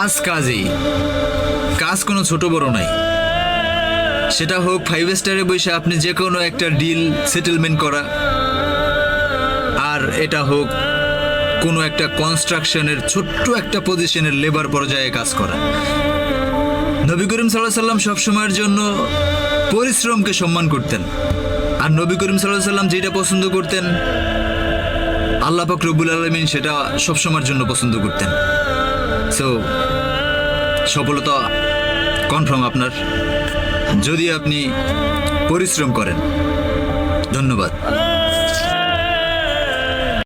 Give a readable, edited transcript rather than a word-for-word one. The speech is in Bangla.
কাজ কাজই, কাজ কোনো ছোট বড় নাই। সেটা হোক 5 স্টারে বসে আপনি যে কোনো একটা ডিল সেটেলমেন্ট করা, আর এটা হোক কোনো একটা কনস্ট্রাকশনের ছোট্ট একটা পজিশনের লেবার পর্যায়ে কাজ করা। নবী করিম সাল্লাল্লাহু আলাইহি সাল্লাম সবসময়ের জন্য পরিশ্রমকে সম্মান করতেন, আর নবী করিম সাল্লাল্লাহু আলাইহি সাল্লাম যেটা পছন্দ করতেন আল্লাহ পাক রব্বুল আলামিন সেটা সবসময়ের জন্য পছন্দ করতেন। সো সফলতা কনফার্ম আপনার, যদি আপনি পরিশ্রম করেন। ধন্যবাদ।